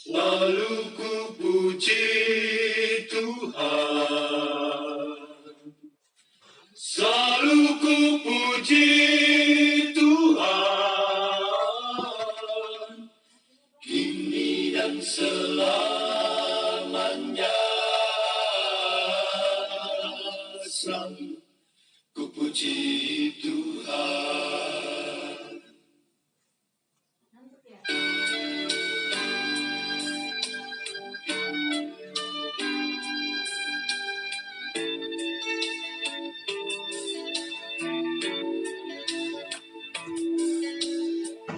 Lalu ku puji Tuhan, selalu ku puji Tuhan, kini dan selamanya. Selalu ku puji Tuhan.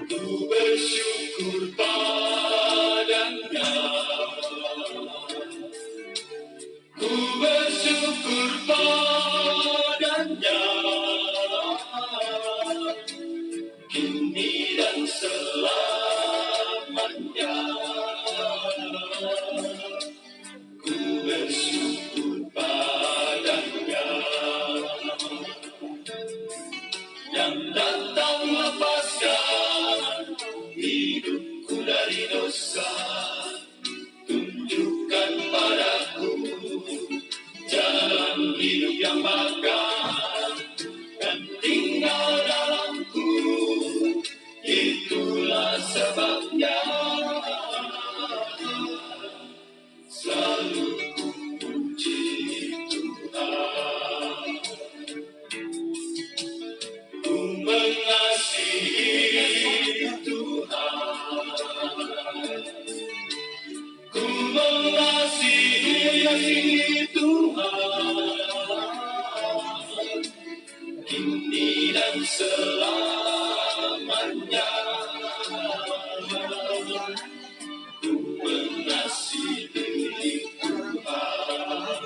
Ku bersyukur padanya, ku bersyukur padanya, kini dan selamanya. Ku bersyukur padanya, yang datang lepaskan hidupku dari dosa, tunjukkan padaku jalan hidup yang bakal, dan tinggal dalamku. Itulah sebabnya selalu ku puji Tuhan. Ku mengasihi Tuhan, ku mengasihi Tuhan, kini dan selamanya. Ku mengasihi Tuhan,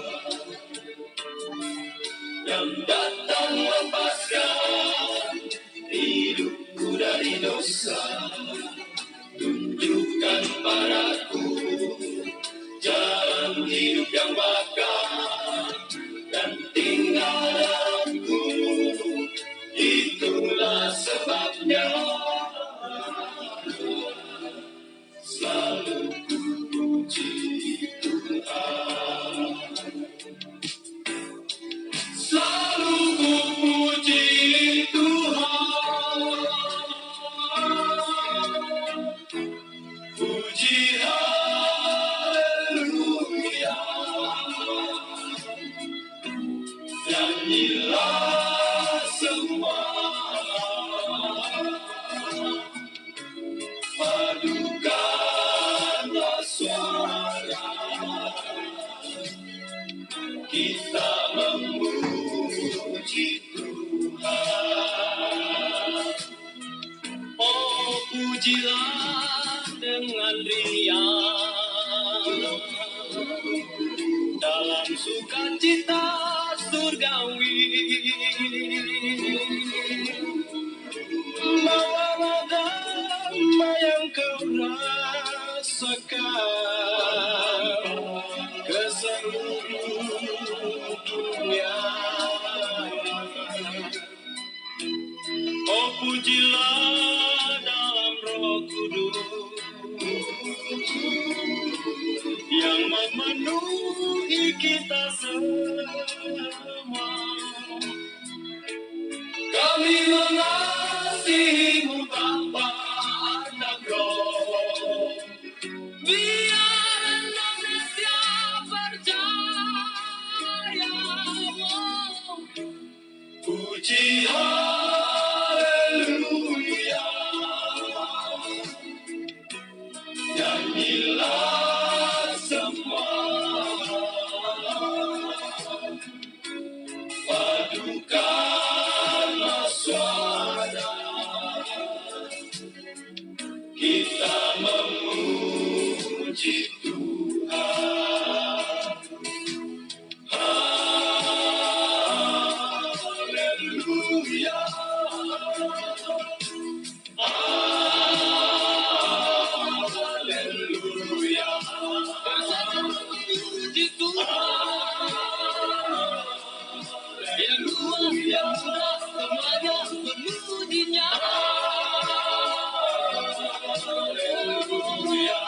yang datang lepaskan hidupku dari dosa, tunjukkan padaku jalan hidup yang bakal, dan tinggal dalamku. Itulah sebabnya selalu ku puji Tuhan, selalu ku puji Tuhan. Puji haleluya, nyanyilah semua, padukanlah suara, kita memuji Tuhan. Oh, pujilah dengan riang dalam sukacita surgawi, bawa damai yang kau rasakan ke seluruh dunia. Oh, pujilah dalam Roh Kudus yang memenuhi kita semua. Kami mengasihimu Bapa, Anak, Roh. Biar Indonesia percaya. Puji haleluya, nyanyilah semua, padukanlah suara, kita memuji Tuhan. Haleluya, haleluya, puji Tuhan. Yang luar biasa semuanya memujinya. Haleluya,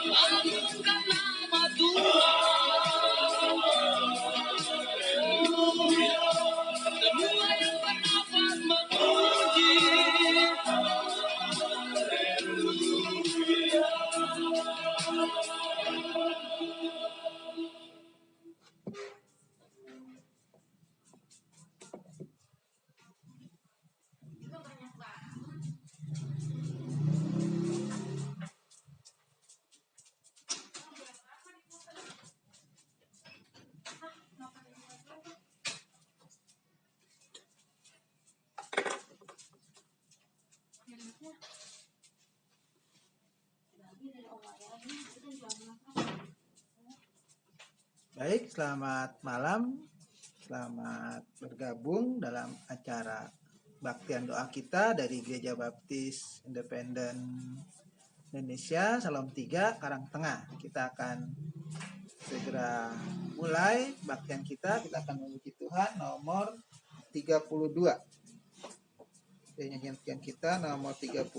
Agungkan nama Tuhan. Haleluya. Semua yang bernafas memuji. Haleluya. Baik, selamat malam. Selamat bergabung dalam acara Baktian Doa kita dari Gereja Baptis Independen Indonesia, Salom 3, Karangtengah. Kita akan segera mulai baktian kita. Kita akan memuji Tuhan nomor 32. Nyanyian kita nomor 32.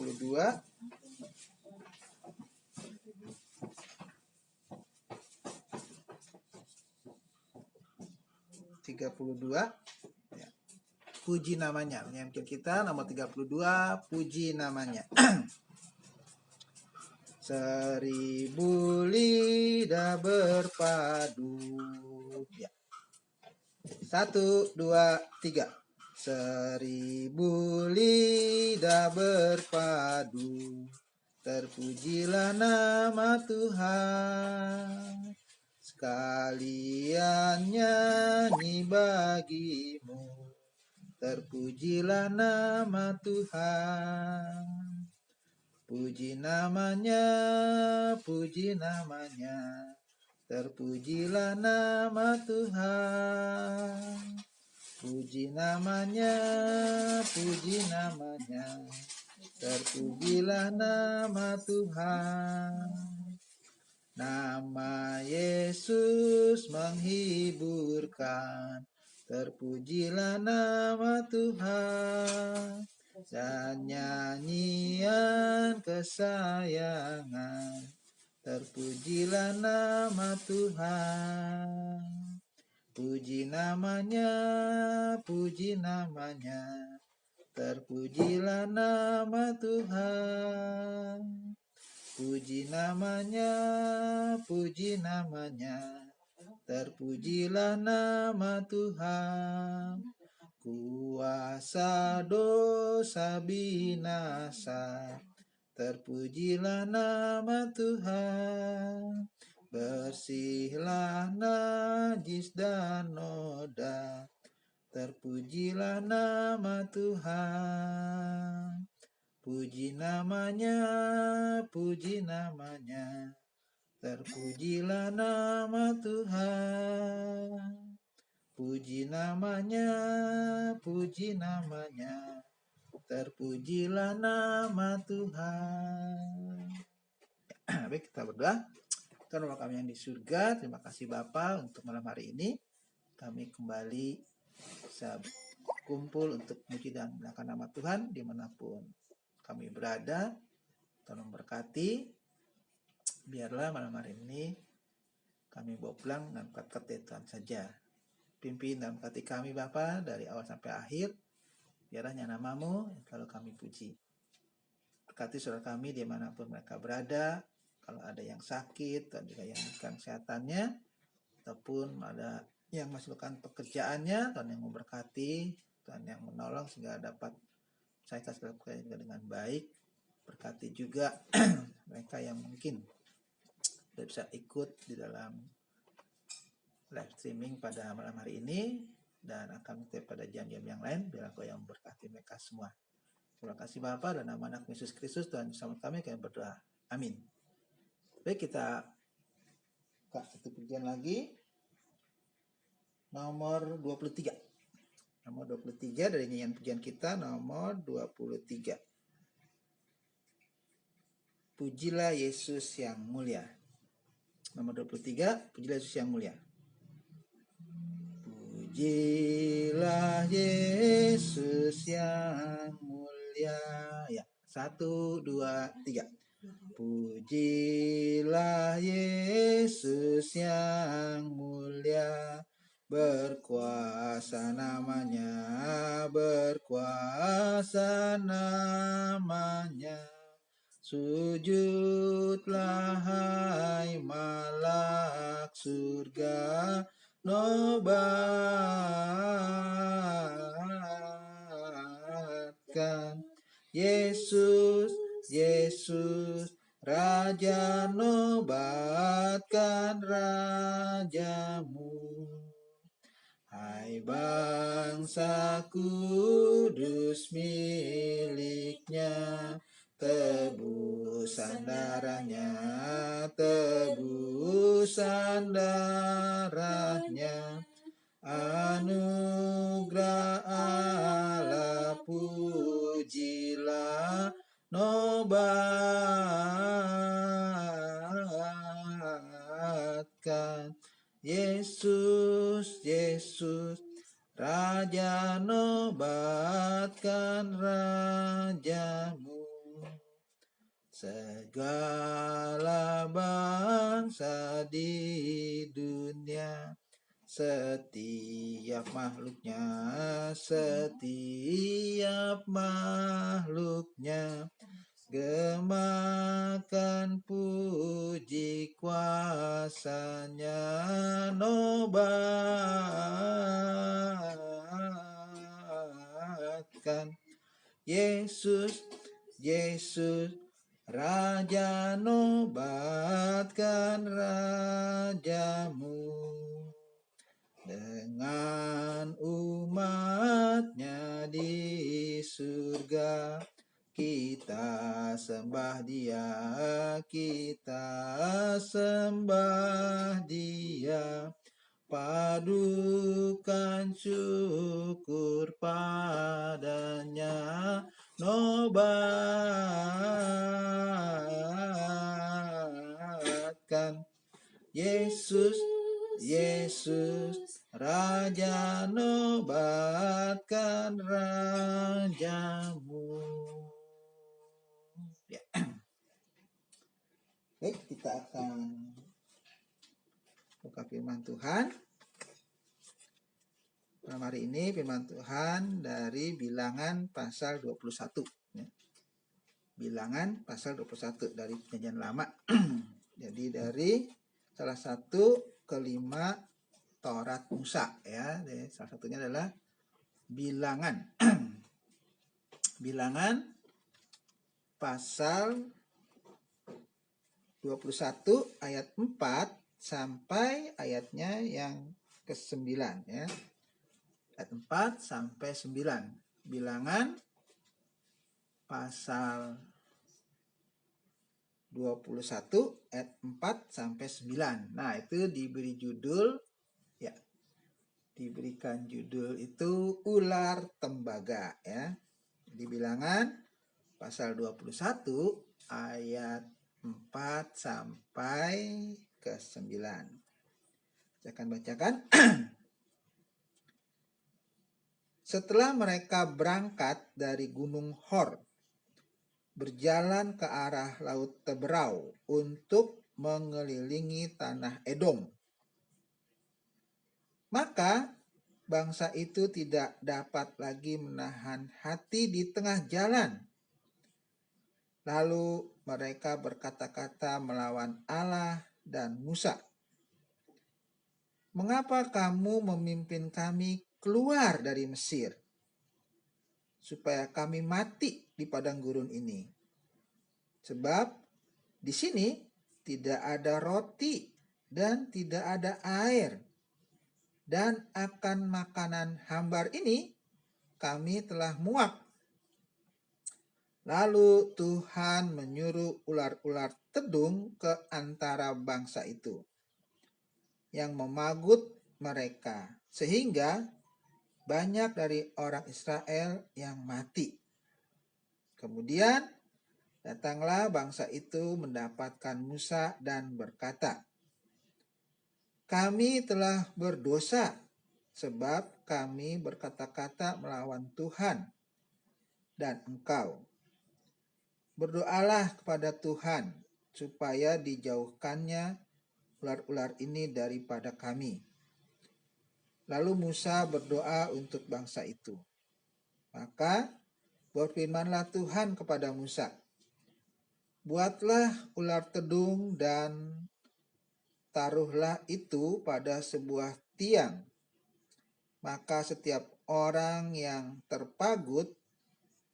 32 ya. Puji namanya. Nyanyian kita nomor 32, puji namanya. Seribu lidah berpadu ya. 1, 2, 3. Seribu lidah berpadu, terpujilah nama Tuhan. Sekalian nyanyi bagimu, terpujilah nama Tuhan. Puji namanya, terpujilah nama Tuhan. Puji namanya, terpujilah nama Tuhan. Nama Yesus menghiburkan, terpujilah nama Tuhan. Dan nyanyian kesayangan, terpujilah nama Tuhan. Puji namanya, terpujilah nama Tuhan. Puji namanya, terpujilah nama Tuhan. Kuasa dosa binasa, terpujilah nama Tuhan. Bersihlah najis dan noda, terpujilah nama Tuhan. Puji namanya, terpujilah nama Tuhan. Puji namanya, terpujilah nama Tuhan. Baik, kita berdoa. Tuhan Bapa kami yang di surga, terima kasih Bapa untuk malam hari ini. Kami kembali bisa kumpul untuk memuji dan memuliakan nama Tuhan dimanapun kami berada. Tolong berkati. Biarlah malam hari ini kami bawa pulang dan berkat Tuhan saja. Pimpin dan berkati kami Bapa dari awal sampai akhir. Biarlah namamu yang selalu kami puji. Berkati saudara kami dimanapun mereka berada. Kalau ada yang sakit dan juga yang bukan kesehatannya, ataupun ada yang masukkan pekerjaannya, Tuhan yang memberkati, Tuhan yang menolong sehingga dapat selesai segala pekerjaan dengan baik. Berkati juga mereka yang mungkin tidak bisa ikut di dalam live streaming pada malam hari ini dan akan mengikuti pada jam-jam yang lain. Biar Engkau yang memberkati mereka semua. Terima kasih Bapa, dan nama anak Yesus Kristus Tuhan bersama kami berdoa. Amin. Baik, kita buka satu pujian lagi. Nomor 23. Nomor 23 dari nyanyian pujian kita nomor 23. Pujilah Yesus yang mulia. Nomor 23, pujilah Yesus yang mulia. Pujilah Yesus yang mulia. Ya, 1, 2, 3. Pujilah Yesus yang mulia, berkuasa namanya, berkuasa namanya. Sujudlah hai malak surga, nobatkan Yesus, Yesus, Raja, nobatkan Rajamu. Hai bangsa kudus miliknya, tebusan darahnya, tebusan darahnya. Anugerah Allah, pujilah, nobatkan Yesus, Yesus, Raja, nobatkan Rajamu. Segala bangsa di dunia, setiap makhluknya, gemakan puji kuasanya, nobatkan Yesus, Yesus, Raja, nobatkan Rajamu. Dengan umatnya di surga, kita sembah Dia, kita sembah Dia. Padukan syukur padanya, nobatkan Yesus, Yesus, Raja, nobatkan Rajamu. Ya. Baik, kita akan buka firman Tuhan. Malam hari ini firman Tuhan dari Bilangan pasal 21. Ya. Bilangan pasal 21 dari Perjanjian Lama. Jadi dari salah satu kelima Taurat Musa, ya. Jadi salah satunya adalah Bilangan. Bilangan pasal 21 ayat 4 sampai ayatnya yang ke-9, ya. Ayat 4 sampai 9. Bilangan pasal 21 ayat 4 sampai 9. Nah, itu diberi judul, ya. Diberikan judul itu ular tembaga, ya. Di Bilangan pasal 21 ayat 4 sampai ke 9. Saya akan bacakan. Setelah mereka berangkat dari Gunung Hor, berjalan ke arah Laut Teberau untuk mengelilingi tanah Edom, maka bangsa itu tidak dapat lagi menahan hati di tengah jalan. Lalu mereka berkata-kata melawan Allah dan Musa, "Mengapa kamu memimpin kami keluar dari Mesir, supaya kami mati di padang gurun ini? Sebab di sini tidak ada roti dan tidak ada air, dan akan makanan hambar ini kami telah muak." Lalu Tuhan menyuruh ular-ular tedung ke antara bangsa itu, yang memagut mereka, sehingga banyak dari orang Israel yang mati. Kemudian datanglah bangsa itu mendapatkan Musa dan berkata, "Kami telah berdosa, sebab kami berkata-kata melawan Tuhan dan engkau. Berdoalah kepada Tuhan supaya dijauhkannya ular-ular ini daripada kami. Lalu Musa berdoa untuk bangsa itu. Maka berfirmanlah Tuhan kepada Musa, buatlah ular tedung dan taruhlah itu pada sebuah tiang. Maka setiap orang yang terpagut,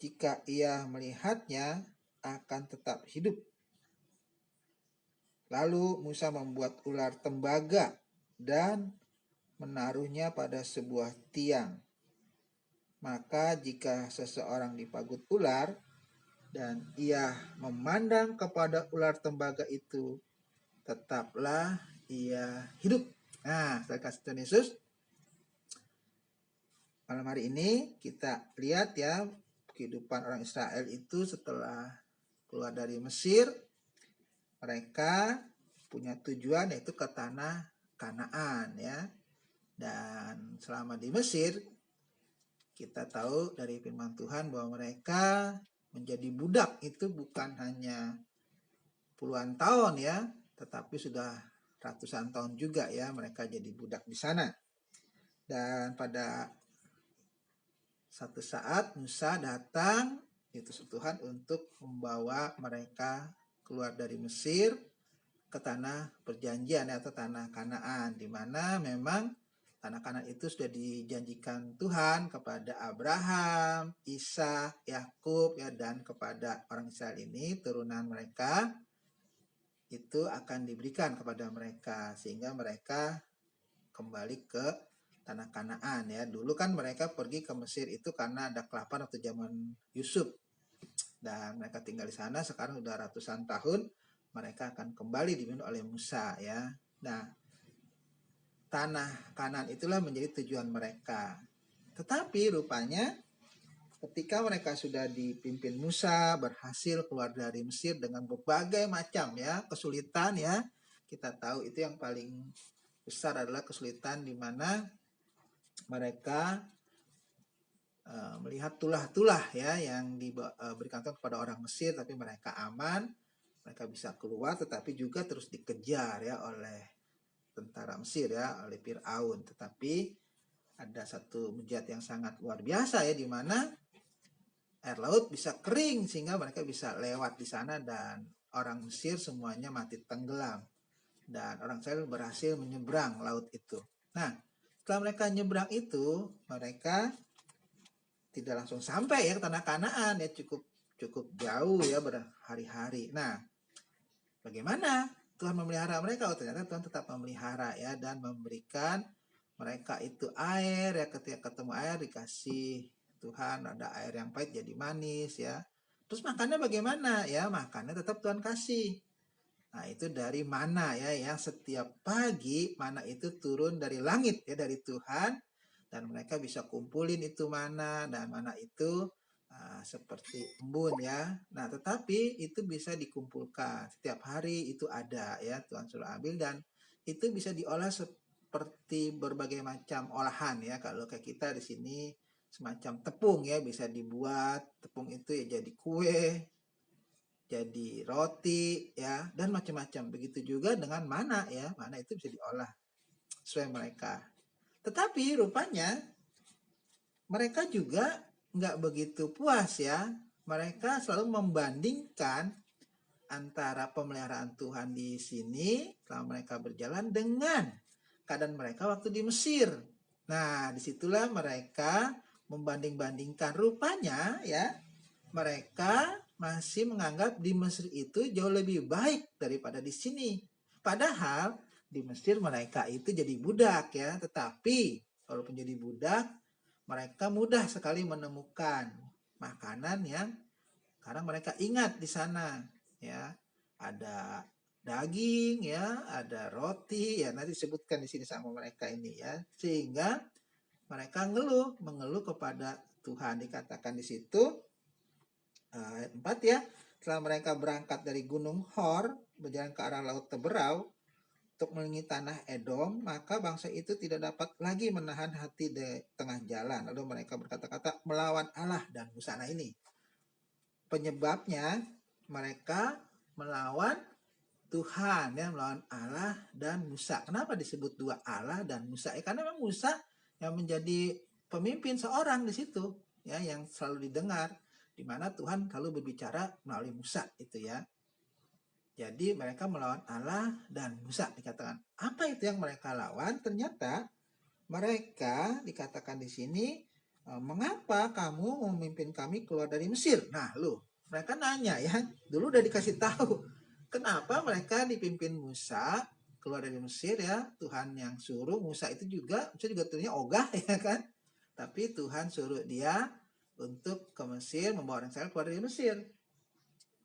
jika ia melihatnya, akan tetap hidup. Lalu Musa membuat ular tembaga dan menaruhnya pada sebuah tiang. Maka jika seseorang dipagut ular dan ia memandang kepada ular tembaga itu, tetaplah ia hidup. Nah, saya kasih Tuhan Yesus, malam hari ini kita lihat ya kehidupan orang Israel itu setelah keluar dari Mesir. Mereka punya tujuan yaitu ke tanah Kanaan ya. Dan selama di Mesir kita tahu dari firman Tuhan bahwa mereka menjadi budak itu bukan hanya puluhan tahun ya, tetapi sudah ratusan tahun juga ya mereka jadi budak di sana. Dan pada satu saat Musa datang diutus Tuhan untuk membawa mereka keluar dari Mesir ke tanah perjanjian atau tanah Kanaan, di mana memang tanah Kanaan itu sudah dijanjikan Tuhan kepada Abraham, Ishak, Yakub ya, dan kepada orang Israel ini turunan mereka itu akan diberikan kepada mereka sehingga mereka kembali ke tanah Kanaan ya. Dulu kan mereka pergi ke Mesir itu karena ada kelaparan atau zaman Yusuf. Dan mereka tinggal di sana sekarang udah ratusan tahun, mereka akan kembali dipimpin oleh Musa ya. Nah, tanah Kanaan itulah menjadi tujuan mereka. Tetapi rupanya ketika mereka sudah dipimpin Musa berhasil keluar dari Mesir dengan berbagai macam ya kesulitan ya. Kita tahu itu yang paling besar adalah kesulitan di mana mereka melihat tulah-tulah ya yang diberikan kepada orang Mesir, tapi mereka aman, mereka bisa keluar, tetapi juga terus dikejar ya oleh tentara Mesir ya, oleh Firaun. Tetapi ada satu mujizat yang sangat luar biasa ya, di mana air laut bisa kering sehingga mereka bisa lewat di sana dan orang Mesir semuanya mati tenggelam dan orang Israel berhasil menyeberang laut itu. Nah, setelah mereka nyebrang itu, mereka tidak langsung sampai ya ke tanah Kanaan ya, cukup jauh ya berhari-hari. Nah, bagaimana Tuhan memelihara mereka? Oh, ternyata Tuhan tetap memelihara ya dan memberikan mereka itu air ya, ketika ketemu air dikasih Tuhan ada air yang pahit jadi manis ya. Terus makannya bagaimana ya? Makannya tetap Tuhan kasih. Nah, itu dari mana ya, yang setiap pagi mana itu turun dari langit ya, dari Tuhan, dan mereka bisa kumpulin itu mana, dan mana itu seperti embun ya. Nah, tetapi itu bisa dikumpulkan setiap hari, itu ada ya, Tuhan suruh ambil, dan itu bisa diolah seperti berbagai macam olahan ya. Kalau kayak kita di sini semacam tepung ya, bisa dibuat tepung itu ya jadi kue, jadi roti ya, dan macam-macam. Begitu juga dengan mana ya, mana itu bisa diolah sesuai mereka. Tetapi rupanya mereka juga nggak begitu puas ya. Mereka selalu membandingkan antara pemeliharaan Tuhan di sini selama mereka berjalan dengan keadaan mereka waktu di Mesir. Nah, disitulah mereka membanding-bandingkan. Rupanya ya, mereka masih menganggap di Mesir itu jauh lebih baik daripada di sini. Padahal di Mesir mereka itu jadi budak ya, tetapi walaupun jadi budak, mereka mudah sekali menemukan makanan yang karena mereka ingat di sana ya, ada daging ya, ada roti ya, nanti disebutkan di sini sama mereka ini ya, sehingga mereka mengeluh kepada Tuhan. Dikatakan di situ ayat 4 ya, setelah mereka berangkat dari Gunung Hor berjalan ke arah Laut Teberau untuk mengelilingi tanah Edom, maka bangsa itu tidak dapat lagi menahan hati di tengah jalan. Lalu mereka berkata-kata melawan Allah dan Musa. Nah, ini penyebabnya mereka melawan Tuhan, ya, melawan Allah dan Musa. Kenapa disebut dua Allah dan Musa? Karena memang Musa yang menjadi pemimpin seorang di situ, ya, yang selalu didengar, di mana Tuhan selalu berbicara melalui Musa itu, ya. Jadi mereka melawan Allah dan Musa dikatakan. Apa itu yang mereka lawan? Ternyata mereka dikatakan di sini, mengapa kamu memimpin kami keluar dari Mesir? Nah, mereka nanya, ya, dulu udah dikasih tahu. Kenapa mereka dipimpin Musa keluar dari Mesir, ya? Tuhan yang suruh Musa itu juga, Musa juga tulisnya ogah, ya kan? Tapi Tuhan suruh dia untuk ke Mesir, membawa orang Israel keluar dari Mesir.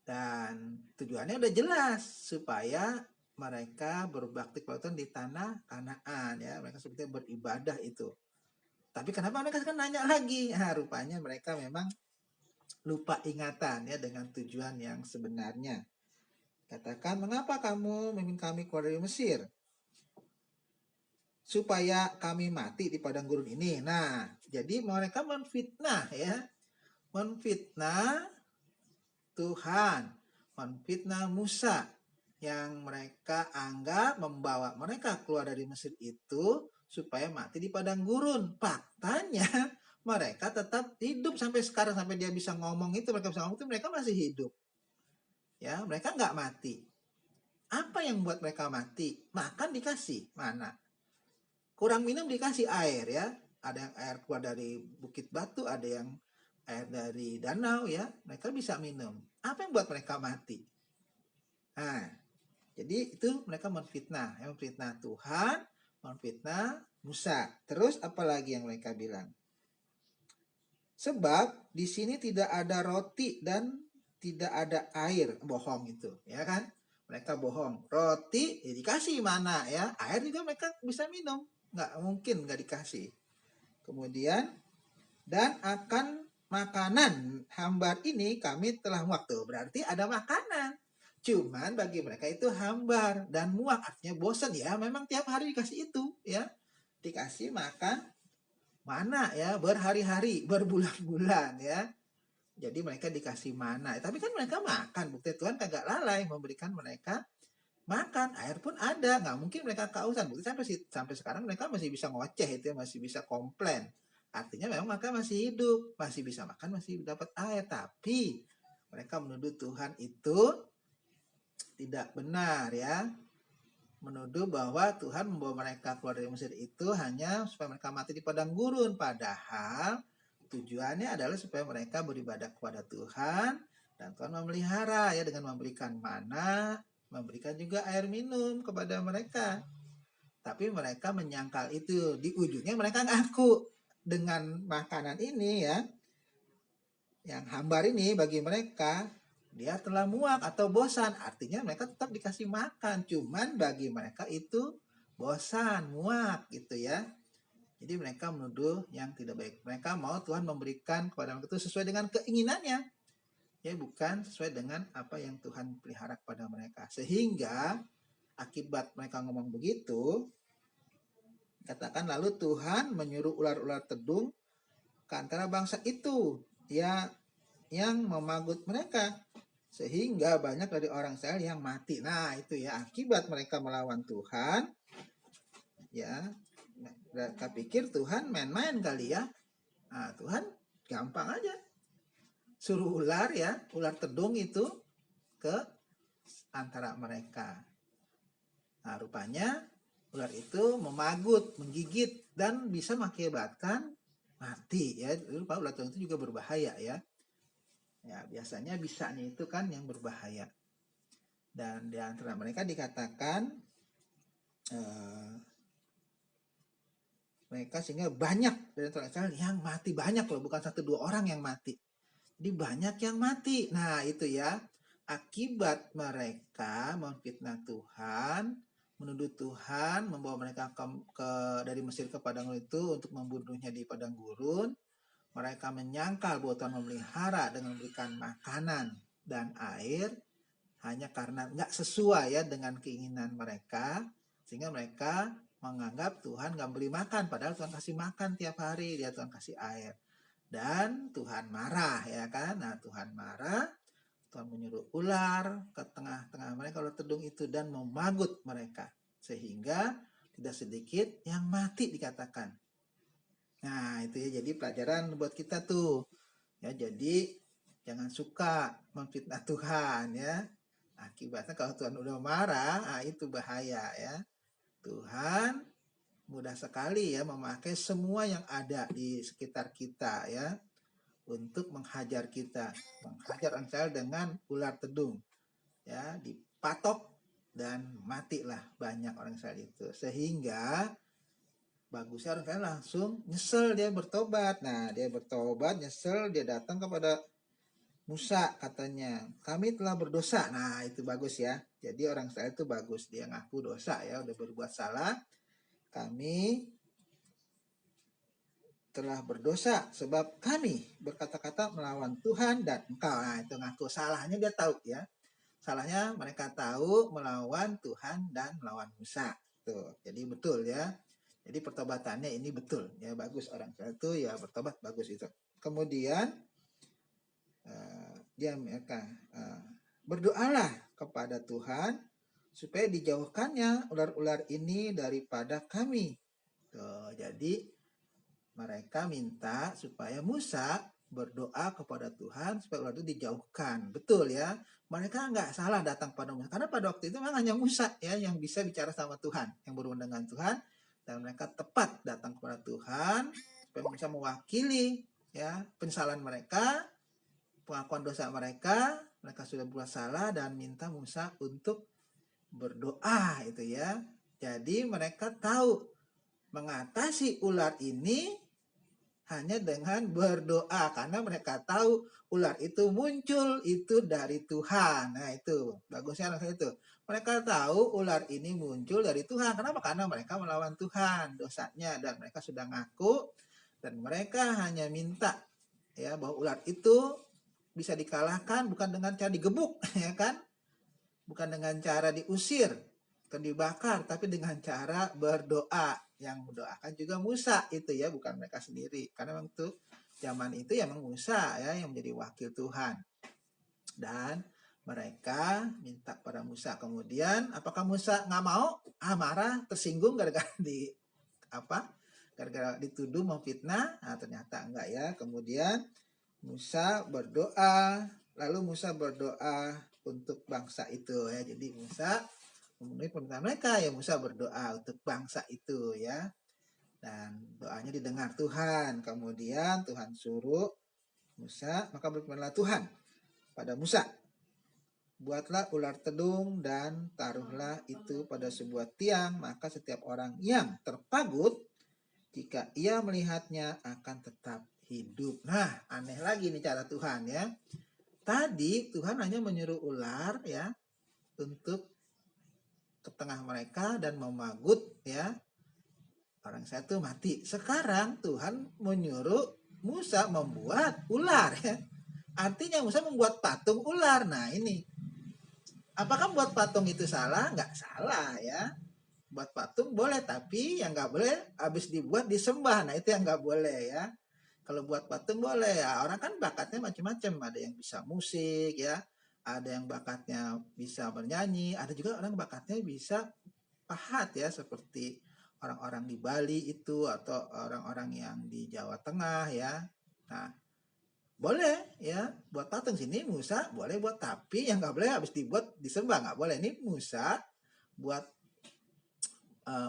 Dan tujuannya udah jelas, supaya mereka berbakti kepada Tuhan di tanah Kanaan, ya. Mereka sebetulnya beribadah itu. Tapi kenapa mereka sekarang nanya lagi? Nah, rupanya mereka memang lupa ingatan, ya, dengan tujuan yang sebenarnya. Katakan, mengapa kamu memimpin kami keluar dari Mesir? Supaya kami mati di padang gurun ini. Nah, jadi mereka menfitnah, ya. Menfitnah Tuhan, menfitnah Musa, yang mereka anggap membawa mereka keluar dari Mesir itu supaya mati di padang gurun. Faktanya mereka tetap hidup sampai sekarang, sampai dia bisa ngomong itu, mereka masih hidup. Ya, mereka nggak mati. Apa yang buat mereka mati? Makan dikasih, mana? Kurang minum dikasih air, ya. Ada yang air keluar dari bukit batu, ada yang air dari danau, ya. Mereka bisa minum. Apa yang buat mereka mati? Nah, jadi itu mereka menfitnah Tuhan, menfitnah Musa. Terus apalagi yang mereka bilang? Sebab di sini tidak ada roti dan tidak ada air. Bohong itu, ya kan? Mereka bohong. Roti ya dikasih mana, ya? Air juga mereka bisa minum. Nggak mungkin nggak dikasih. Kemudian, dan akan makanan hambar ini kami telah muak. Tuh, berarti ada makanan. Cuman bagi mereka itu hambar dan muak, artinya bosan, ya. Memang tiap hari dikasih itu, ya. Dikasih makan mana, ya, berhari-hari, berbulan-bulan, ya. Jadi mereka dikasih mana. Tapi kan mereka makan. Bukti Tuhan kagak lalai memberikan mereka makan. Air pun ada. Nggak mungkin mereka kehausan. Bukti sampai sekarang mereka masih bisa ngoceh itu, ya, masih bisa komplain. Artinya memang mereka masih hidup, masih bisa makan, masih dapat air. Tapi mereka menuduh Tuhan itu tidak benar, ya. Menuduh bahwa Tuhan membawa mereka keluar dari Mesir itu hanya supaya mereka mati di padang gurun. Padahal tujuannya adalah supaya mereka beribadah kepada Tuhan, dan Tuhan memelihara, ya, dengan memberikan mana, memberikan juga air minum kepada mereka. Tapi mereka menyangkal itu. Di ujungnya mereka ngaku dengan makanan ini, ya, yang hambar ini bagi mereka, dia telah muak atau bosan. Artinya mereka tetap dikasih makan, cuman bagi mereka itu bosan, muak gitu, ya. Jadi mereka menuduh yang tidak baik. Mereka mau Tuhan memberikan kepada mereka itu sesuai dengan keinginannya, ya, bukan sesuai dengan apa yang Tuhan pelihara kepada mereka. Sehingga akibat mereka ngomong begitu, katakan lalu Tuhan menyuruh ular-ular tedung ke antara bangsa itu, ya, yang memagut mereka, sehingga banyak dari orang Israel yang mati. Nah, itu, ya, akibat mereka melawan Tuhan, ya. Mereka pikir Tuhan main-main kali, ya. Nah, Tuhan gampang aja suruh ular, ya, ular tedung itu ke antara mereka. Nah, rupanya ular itu memagut, menggigit, dan bisa mengakibatkan mati, ya. Lupa ular tedung itu juga berbahaya, ya. Ya, biasanya bisanya itu kan yang berbahaya. Dan di antara mereka dikatakan mereka sehingga banyak dari antara Israel yang mati, banyak loh, bukan 1-2 orang yang mati. Jadi banyak yang mati. Nah, itu, ya, akibat mereka memfitnah Tuhan, menuduh Tuhan membawa mereka dari Mesir ke padang gurun itu untuk membunuhnya di padang gurun. Mereka menyangkal bahwa Tuhan memelihara dengan memberikan makanan dan air hanya karena nggak sesuai, ya, dengan keinginan mereka, sehingga mereka menganggap Tuhan nggak beri makan, padahal Tuhan kasih makan tiap hari, dia Tuhan kasih air. Dan Tuhan marah, ya kan. Nah, Tuhan marah, Tuhan menyuruh ular ke tengah-tengah mereka, ular tedung itu, dan memagut mereka. Sehingga tidak sedikit yang mati dikatakan. Nah, itu ya, jadi pelajaran buat kita tuh. Ya, jadi jangan suka memfitnah Tuhan ya. Akibatnya kalau Tuhan udah marah, itu bahaya ya. Tuhan mudah sekali ya memakai semua yang ada di sekitar kita ya untuk menghajar kita, menghajar Israel dengan ular tedung ya, dipatok dan matilah banyak orang Israel itu. Sehingga bagusnya orang Israel langsung nyesel, dia bertobat. Nah, dia bertobat, nyesel, dia datang kepada Musa, katanya, kami telah berdosa. Nah, itu bagus ya. Jadi orang Israel itu bagus, dia ngaku dosa ya, udah berbuat salah. Kami telah berdosa sebab kami berkata-kata melawan Tuhan dan engkau. Nah, itu ngaku salahnya, dia tahu ya. Salahnya mereka tahu melawan Tuhan dan melawan Musa. Tuh, jadi betul ya. Jadi pertobatannya ini betul ya, bagus orang Israel itu ya bertobat, bagus itu. Kemudian dia mereka berdoalah kepada Tuhan supaya dijauhkannya ular-ular ini daripada kami. Tuh, jadi mereka minta supaya Musa berdoa kepada Tuhan supaya ular itu dijauhkan. Betul ya, mereka nggak salah datang pada Musa, karena pada waktu itu memang hanya Musa ya yang bisa bicara sama Tuhan, yang berhubungan dengan Tuhan, dan mereka tepat datang kepada Tuhan supaya Musa mewakili ya penyesalan mereka, pengakuan dosa mereka sudah berbuat salah, dan minta Musa untuk berdoa itu ya. Jadi mereka tahu mengatasi ular ini hanya dengan berdoa, karena mereka tahu ular itu muncul itu dari Tuhan. Nah, itu bagusnya anak itu. Mereka tahu ular ini muncul dari Tuhan. Kenapa? Karena mereka melawan Tuhan dosanya, dan mereka sudah ngaku, dan mereka hanya minta ya bahwa ular itu bisa dikalahkan bukan dengan cara digebuk ya kan? Bukan dengan cara diusir atau dibakar, tapi dengan cara berdoa. Yang mendoakan juga Musa itu ya, bukan mereka sendiri. Karena memang itu zaman itu ya memang Musa ya yang menjadi wakil Tuhan. Dan mereka minta pada Musa. Kemudian apakah Musa nggak mau? Marah, tersinggung gara-gara gara-gara dituduh memfitnah. Nah, ternyata enggak ya. Kemudian Musa berdoa, lalu Musa berdoa untuk bangsa itu ya. Jadi Musa memenuhi permintaan mereka ya, Musa berdoa untuk bangsa itu ya. Dan doanya didengar Tuhan. Kemudian Tuhan suruh Musa, maka berfirmanlah Tuhan pada Musa, buatlah ular tedung dan taruhlah itu pada sebuah tiang, maka setiap orang yang terpagut jika ia melihatnya akan tetap hidup. Nah, aneh lagi nih cara Tuhan ya. Tadi Tuhan hanya menyuruh ular ya untuk ke tengah mereka dan memagut ya orang satu mati. Sekarang Tuhan menyuruh Musa membuat ular ya. Artinya Musa membuat patung ular. Nah, ini apakah buat patung itu salah? Nggak salah ya. Buat patung boleh, tapi yang nggak boleh habis dibuat disembah. Nah, itu yang nggak boleh ya. Kalau buat patung boleh ya. Orang kan bakatnya macam-macam. Ada yang bisa musik ya, ada yang bakatnya bisa bernyanyi, ada juga orang bakatnya bisa pahat ya, seperti orang-orang di Bali itu atau orang-orang yang di Jawa Tengah ya. Nah, boleh ya buat patung. Sini Musa boleh buat, tapi yang nggak boleh habis dibuat disembah, nggak boleh. Ini Musa buat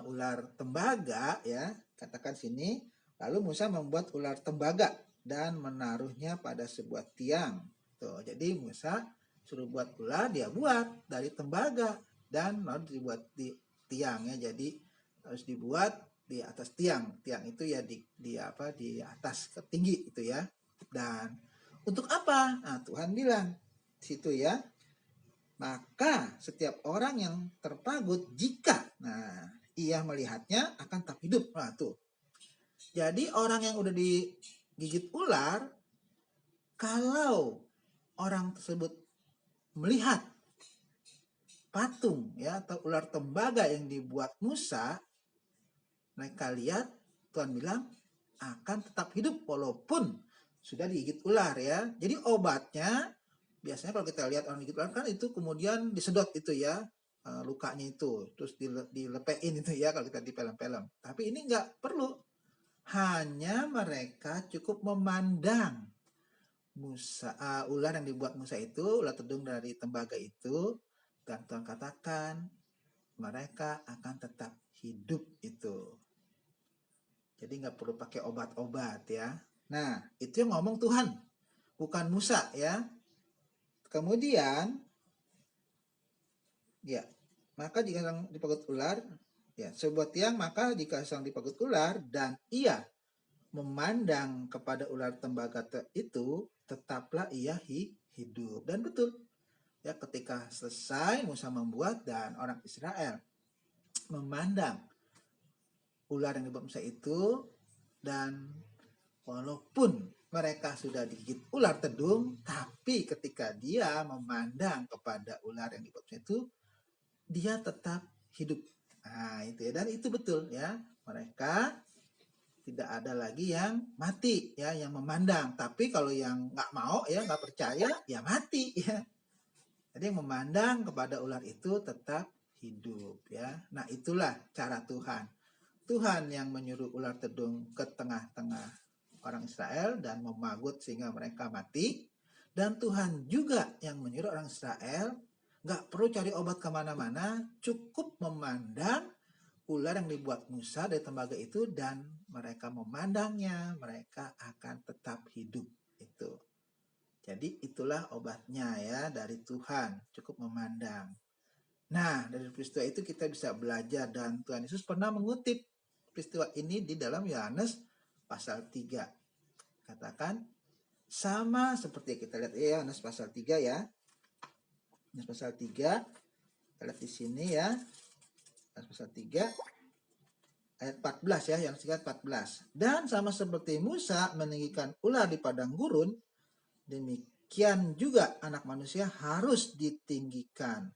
ular tembaga ya, katakan sini. Lalu Musa membuat ular tembaga dan menaruhnya pada sebuah tiang. Tuh, jadi Musa suruh buat ular, dia buat dari tembaga dan lalu dibuat di tiang ya. Jadi harus dibuat di atas tiang. Tiang itu ya di atas tinggi itu ya. Dan untuk apa? Nah, Tuhan bilang situ ya. Maka setiap orang yang terpagut jika ia melihatnya akan tetap hidup. Nah, tuh. Jadi orang yang udah digigit ular, kalau orang tersebut melihat patung ya atau ular tembaga yang dibuat Musa, mereka lihat, Tuhan bilang akan tetap hidup walaupun sudah digigit ular ya. Jadi obatnya biasanya kalau kita lihat orang digigit ular kan itu kemudian disedot itu ya, lukanya itu, terus dilepein itu ya kalau kita di film-film. Tapi ini nggak perlu, hanya mereka cukup memandang ular yang dibuat Musa itu, ular tedung dari tembaga itu, dan Tuhan katakan mereka akan tetap hidup itu. Jadi nggak perlu pakai obat-obat ya. Nah, itu yang ngomong Tuhan, bukan Musa ya. Kemudian, ya, maka jika sedang dipagut ular, ya, sebuah tiang maka jika sedang dipagut ular dan ia memandang kepada ular tembaga itu, tetaplah ia hidup. Dan betul, ya, ketika selesai Musa membuat dan orang Israel memandang ular yang dibuat Musa itu, dan walaupun mereka sudah digigit ular tedung, tapi ketika dia memandang kepada ular yang dibuat Musa itu, dia tetap hidup. Nah, itu ya, dan itu betul ya, mereka tidak ada lagi yang mati ya, yang memandang. Tapi kalau yang nggak mau ya, nggak percaya ya mati ya. Jadi yang memandang kepada ular itu tetap hidup ya. Nah, itulah cara Tuhan. Tuhan yang menyuruh ular tedung ke tengah-tengah orang Israel dan memagut sehingga mereka mati. Dan Tuhan juga yang menyuruh orang Israel nggak perlu cari obat kemana-mana, cukup memandang ular yang dibuat Musa dari tembaga itu, dan mereka memandangnya, mereka akan tetap hidup itu. Jadi itulah obatnya ya dari Tuhan, cukup memandang. Nah, dari peristiwa itu kita bisa belajar, dan Tuhan Yesus pernah mengutip peristiwa ini di dalam Yohanes pasal 3. Katakan, sama seperti kita lihat ya, Yohanes pasal 3 ya. Yohanes pasal 3, kita lihat di sini ya. Yohanes pasal 3 ayat 14 ya, yang singkat 14. Dan sama seperti Musa meninggikan ular di padang gurun, demikian juga anak manusia harus ditinggikan,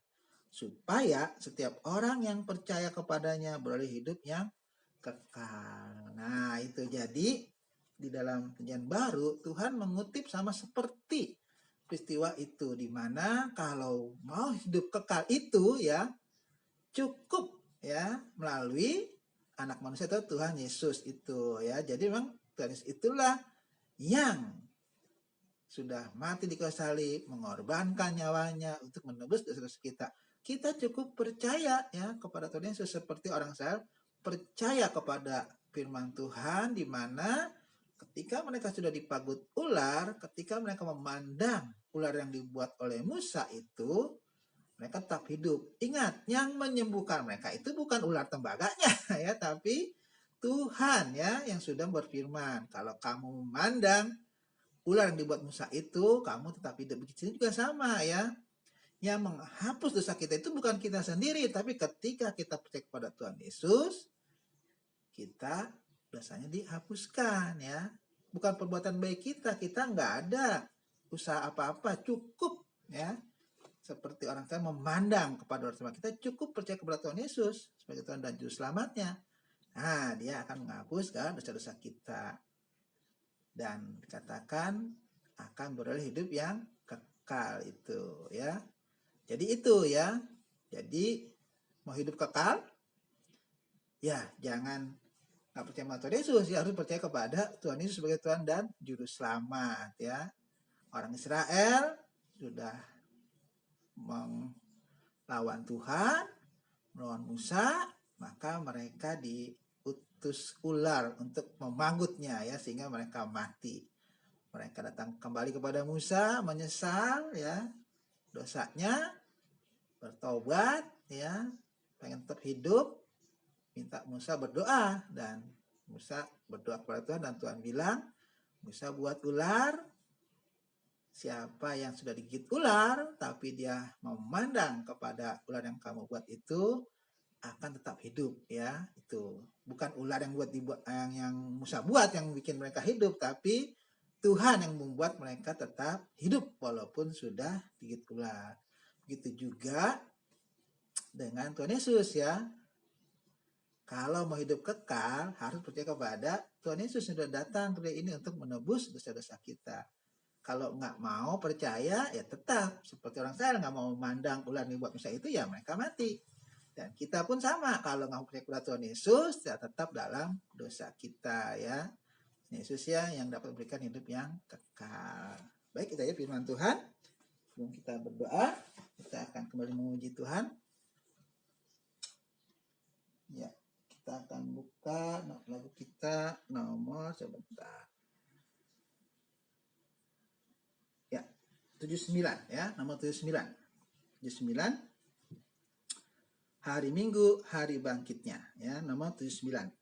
supaya setiap orang yang percaya kepadanya beroleh hidup yang kekal. Nah, itu jadi di dalam Perjanjian Baru Tuhan mengutip sama seperti peristiwa itu, di mana kalau mau hidup kekal itu ya cukup ya melalui anak manusia atau Tuhan Yesus itu ya. Jadi memang Tuhan Yesus itulah yang sudah mati di kayu salib, mengorbankan nyawanya untuk menebus dosa-dosa kita. Kita cukup percaya ya kepada Tuhan Yesus, seperti orang Israel percaya kepada firman Tuhan, di mana ketika mereka sudah dipagut ular, ketika mereka memandang ular yang dibuat oleh Musa itu, mereka tetap hidup. Ingat, yang menyembuhkan mereka itu bukan ular tembaganya ya, tapi Tuhan ya yang sudah berfirman, kalau kamu memandang ular yang dibuat Musa itu, kamu tetap hidup. Begitu juga sama ya. Yang menghapus dosa kita itu bukan kita sendiri, tapi ketika kita percaya kepada Tuhan Yesus, kita dosanya dihapuskan ya. Bukan perbuatan baik kita nggak ada usaha apa-apa, cukup ya. Seperti orang tua memandang kepada orang tua kita, cukup percaya kepada Tuhan Yesus sebagai Tuhan dan Juru Selamatnya. Nah, dia akan menghapuskan dosa-dosa kita. Dan dikatakan akan beroleh hidup yang kekal itu ya. Jadi itu ya. Jadi mau hidup kekal ya jangan nggak percaya sama Tuhan Yesus, ya harus percaya kepada Tuhan Yesus sebagai Tuhan dan Juru Selamat ya. Orang Israel sudah melawan Tuhan, melawan Musa, maka mereka diutus ular untuk memanggutnya ya, sehingga mereka mati. Mereka datang kembali kepada Musa, menyesal ya dosanya, bertobat ya, pengen tetap hidup, minta Musa berdoa, dan Musa berdoa kepada Tuhan, dan Tuhan bilang, Musa buat ular, siapa yang sudah digigit ular tapi dia memandang kepada ular yang kamu buat itu akan tetap hidup ya. Itu bukan ular yang yang Musa buat yang bikin mereka hidup, tapi Tuhan yang membuat mereka tetap hidup walaupun sudah digigit ular. Begitu juga dengan Tuhan Yesus ya. Kalau mau hidup kekal harus percaya kepada Tuhan Yesus yang sudah datang ke dunia ini untuk menebus dosa-dosa kita. kalau nggak mau percaya ya tetap seperti orang Israel nggak mau memandang ular ini buat Musa itu ya mereka mati. Dan kita pun sama, kalau nggak percaya kepada Tuhan Yesus ya tetap dalam dosa kita ya. Yesus ya yang dapat memberikan hidup yang kekal. Baik, kita ya firman Tuhan. Sebelum kita berdoa, kita akan kembali memuji Tuhan. Ya, kita akan buka lagu kita nomor sebentar. Ya, 79 ya, nomor 79. 79 hari Minggu, hari bangkitnya ya, nomor 79.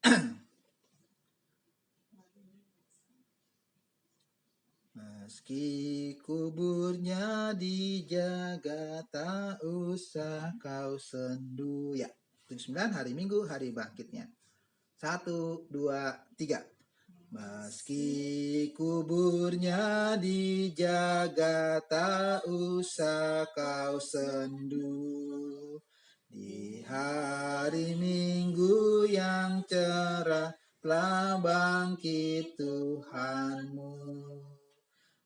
Meski kuburnya dijaga, tak usah kau sendu. Ya, 79 hari Minggu, hari bangkitnya. 1, 2, 3. Meski kuburnya dijaga, tak usah kau sendu. Di hari Minggu yang cerah, telah bangkit Tuhanmu.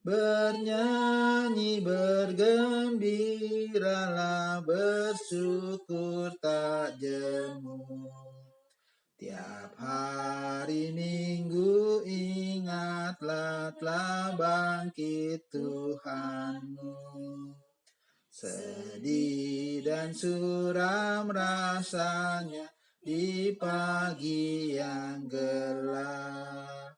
Bernyanyi, bergembiralah, bersyukur tak jemu. Tiap hari Minggu ingatlah, telah bangkit Tuhanmu. Sedih dan suram rasanya di pagi yang gelap.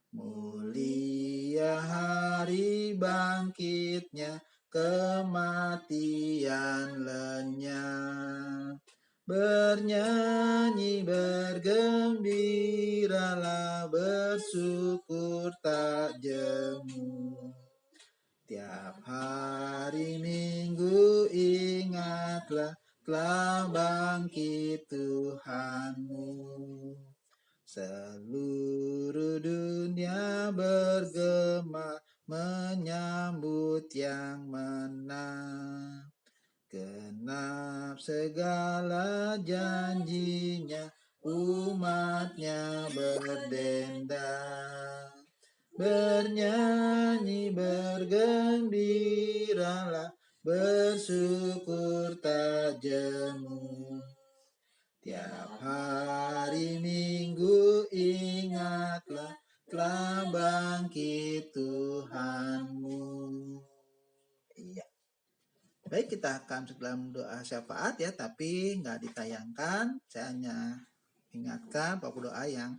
Mulia hari bangkitnya, kematian lenyap. Bernyanyi, bergembiralah, bersyukur tak jemu. Tiap hari Minggu ingatlah, telah bangkit Tuhanmu. Seluruh dunia bergema menyambut yang menang. Genap segala janjinya, umatnya berdendang. Bernyanyi, bergembiralah, bersyukur tak jemu. Tiap hari Minggu ingatlah, telah bangkit Tuhanmu. Iya. Baik, kita akan dalam doa syafaat ya, tapi nggak ditayangkan. Saya hanya ingatkan beberapa doa yang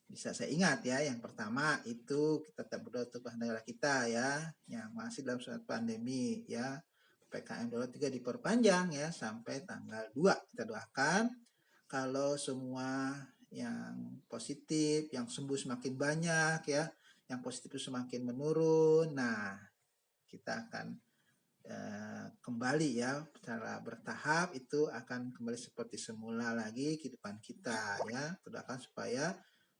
bisa saya ingat ya. Yang pertama itu kita tetap berdoa untuk negara kita ya, yang masih dalam suatu pandemi ya. PPKM Darurat 3 diperpanjang ya sampai tanggal 2. Kita doakan kalau semua yang positif, yang sembuh semakin banyak ya, yang positif semakin menurun. Nah, kita akan kembali ya secara bertahap, itu akan kembali seperti semula lagi kehidupan kita ya. Kita doakan supaya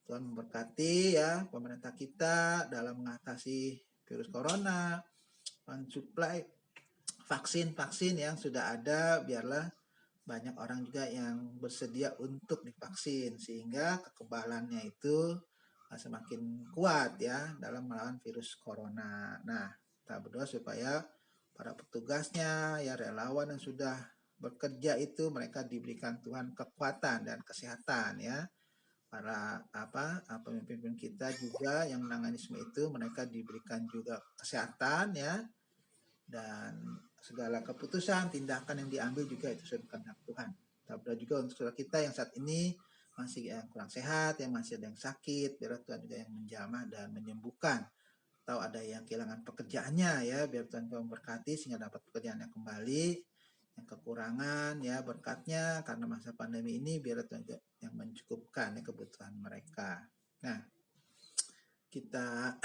Tuhan memberkati ya pemerintah kita dalam mengatasi virus corona, mensuplai vaksin-vaksin yang sudah ada, biarlah banyak orang juga yang bersedia untuk divaksin sehingga kekebalannya itu semakin kuat ya dalam melawan virus corona. Nah, kita berdoa supaya para petugasnya ya, relawan yang sudah bekerja itu, mereka diberikan Tuhan kekuatan dan kesehatan ya. Para pemimpin kita juga yang menangani semua itu, mereka diberikan juga kesehatan ya, dan segala keputusan tindakan yang diambil juga itu sesuai kehendak Tuhan. Kita berdoa juga untuk saudara kita yang saat ini masih yang kurang sehat, yang masih ada yang sakit, biar Tuhan juga yang menjamah dan menyembuhkan. Atau ada yang kehilangan pekerjaannya ya, biar Tuhan juga memberkati sehingga dapat pekerjaannya kembali. Yang kekurangan ya, berkatnya karena masa pandemi ini, biar Tuhan juga yang mencukupkan ya kebutuhan mereka. Nah, kita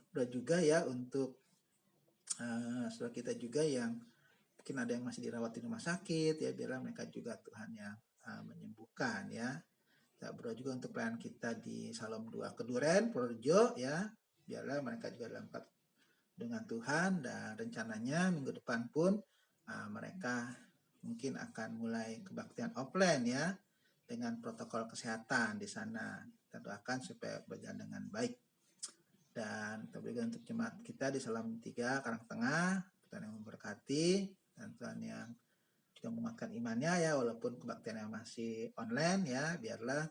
berdoa juga ya untuk saudara kita juga yang mungkin ada yang masih dirawat di rumah sakit ya, biarlah mereka juga Tuhan yang menyembuhkan ya. Kita berdoa juga untuk pelayan kita di Salom 2 Keduren, Purworejo ya, biarlah mereka juga dalam dengan Tuhan, dan rencananya minggu depan pun mereka mungkin akan mulai kebaktian offline ya, dengan protokol kesehatan di sana. Kita doakan supaya berjalan dengan baik. Dan juga untuk jemaat kita di Salam 3 Karangtengah, Tuhan yang memberkati, dan Tuhan yang juga menguatkan imannya ya, walaupun kebaktiannya masih online ya, biarlah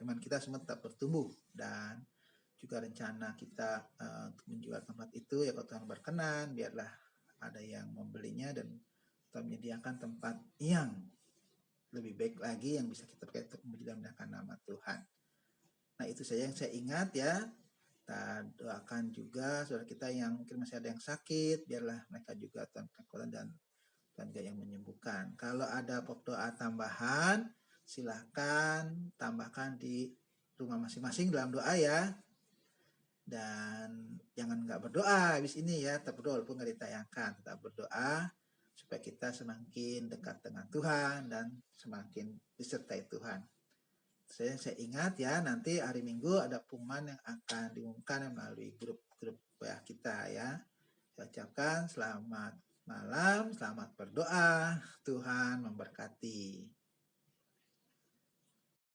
iman kita semua tetap bertumbuh. Dan juga rencana kita untuk menjual tempat itu ya, kalau Tuhan berkenan, biarlah ada yang membelinya dan Tuhan menyediakan tempat yang lebih baik lagi yang bisa kita pakai untuk memuji-muliakan nama Tuhan. Nah, itu saja yang saya ingat ya. Kita doakan juga saudara kita yang mungkin masih ada yang sakit, biarlah mereka juga Tuhan kekuatan dan Tuhan yang menyembuhkan. Kalau ada pokok doa tambahan, silahkan tambahkan di rumah masing-masing dalam doa ya. Dan jangan nggak berdoa habis ini ya, tetap berdoa walaupun nggak ditayangkan, tetap berdoa supaya kita semakin dekat dengan Tuhan dan semakin disertai Tuhan. Saya ingat ya, nanti hari Minggu ada pengumuman yang akan diumumkan melalui grup-grup WA kita ya. Saya ucapkan selamat malam, selamat berdoa, Tuhan memberkati.